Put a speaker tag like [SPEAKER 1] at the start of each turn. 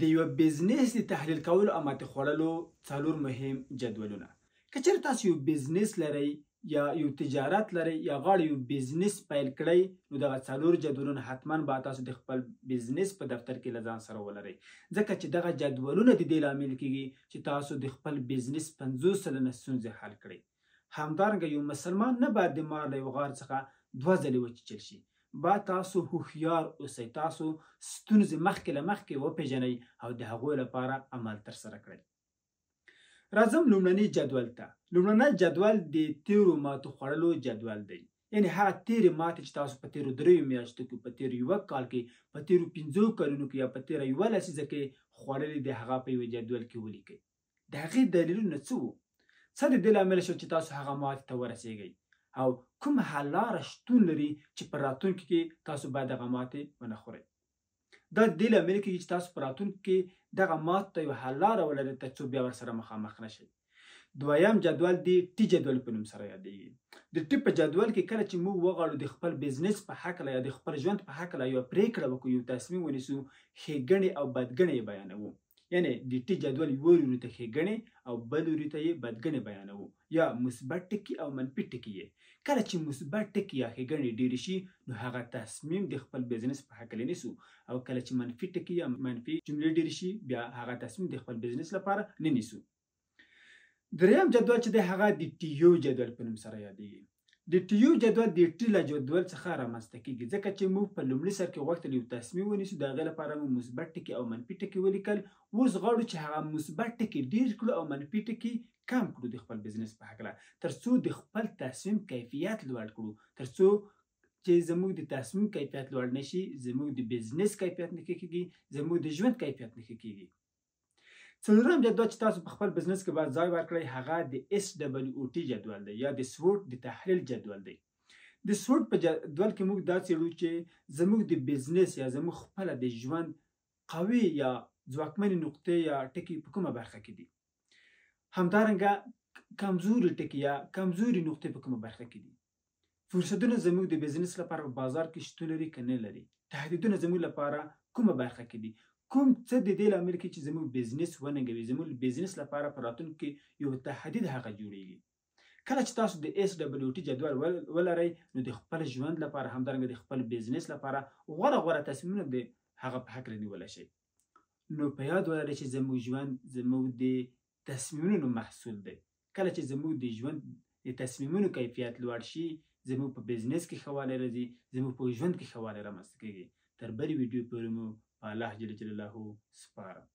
[SPEAKER 1] د یو بزنس د تحلیل کولو او ماتې خوړلو څلور مهم جدولونه. که چېرې تاسو یو بزنس لرئ یا یو تجارت لرئ یا غواړئ یو بزنس پیل کړئ، نو دغه څلور جدولونه حتما به تاسو د خپل بزنس په دفتر کې له ځان سره ولرئ، ځکه چې دغه جدولونه د دې لامل کېږي چې تاسو د خپل بزنس 50% ستونزې حل کړئ. همدارنګه یو مسلمان نه باید د مار له یو غار څخه 2 ځلې وچیچل شي. باید تاسو هوښیار اوسئ، تاسو ستونزې مخکې له مخکې وپېژنئ او د هغوی لپاره عمل ترسره کړئ. راځم لومړني جدول ته. لومړنی جدول د تیرو ماتو خوړلو جدول دی، یعنې هغه تیرې ماتې چې تاسو په تیرو 3 میاشتو کې، په تیر 1 کال کې، په تیرو 5 کلونو کې یا په تیره 1 لسیزه کې خوړلې د هغه په یوه جدول کې ولیکئ. د هغې دلیلونه څه وو؟ څه د دې لامل شول چې تاسو هغه ماتې ته ورسیږئ؟ او کوم حل لاره شتون لري چې په راتلونکي کې تاسو باید دغه ماتې ونه خورئ؟ دا د دې لامل کېږي چې تاسو په راتلونکي کې دغه ماتې ته یوه حل لاره ولرئ تر څو بیا ورسره مخامخ نه شئ. دویم جدول د ټي جدول په نوم سره یادېږي. د ټي په جدول کې کله چې موږ وغواړو د خپل بزنس په هکله یا د خپل ژوند په هکله یوه پرېکړه وکړو، یو تصمیم ونیسو، ښېګڼې او بدګڼې یې بیانوو. یعنې د ټي جدول یو لوري ته ښېګڼې او بل لوري ته یې بدګڼې بیانوو، یا مثبت ټکي او منفي ټکي یې. کله چې مثبت ټکي یا ښېګڼې ډېرې شي، نو هغه تصمیم د خپل بزنس په هکله نیسو، او کله چې منفي ټکي یا منفي جملې ډېرې شي، بیا هغه تصمیم د خپل بزنس لپاره نه نیسو. دریم جدول چې دی هغه د ټي یو جدول په نوم سره یادېږي. د ټي یو جدول د ټي له جدول څخه رامنځته کېږي، ځکه چې موږ په لومړي سر کې غوښتل یو تصمیم ونیسو، د هغې لپاره مو مثبت ټکي او منفي ټکي ولیکل. اوس غواړو چې هغه مثبت ټکي ډېر کړو او منفي ټکي کم کړو د خپل بزنس په هکله، تر څو د خپل تصمیم کیفیت لوړ کړو، تر څو چې زموږ د تصمیم کیفیت لوړ نه شي، زموږ د بزنس کیفیت نه ښه کېږي، زموږ د ژوند کیفیت نه ښه کېږي. څلورم جدول چې تاسو په خپل بزنس کې باید ځای ورکړئ هغه د SWOT جدول دی، یا د SWOT د تحلیل جدول دی. د SWOT په جدول کې موږ دا څېړو چې زموږ د بزنس یا زموږ خپله د ژوند قوي یا ځواکمنې نقطې یا ټکي په کومه برخه کې دي. همدارنګه کمزوري ټکي یا کمزوري نقطې په کومه برخه کې دي. فرصتونه زموږ د بزنس لپاره په بازار کې شتون لري که نه لري. تهدیدونه زموږ لپاره کومه برخه کې دي. کوم څه د دې لامل کوي چې زموږ بزنس وننګوي، زموږ بزنس لپاره په راتلونکي کې یو تهدید هغه جوړیږي. کله چې تاسو د SWOT جدول ولرئ، نو د خپل ژوند لپاره، همدارنګه د خپل بزنس لپاره غوره تصمیمونه د هغه په هکله نیولی شئ. نو په یاد ولرئ چې زموږ ژوند زموږ د تصمیمونو محصول دی. کله چې زموږ د ژوند د تصمیمونو کیفیت لوړ شي، زموږ په بزنس کې ښه والی راځي، زموږ په ژوند کې ښه والی رامنځته کېږي. تر بلې ویډیو پورې مو په الله جل جلاله سپارم.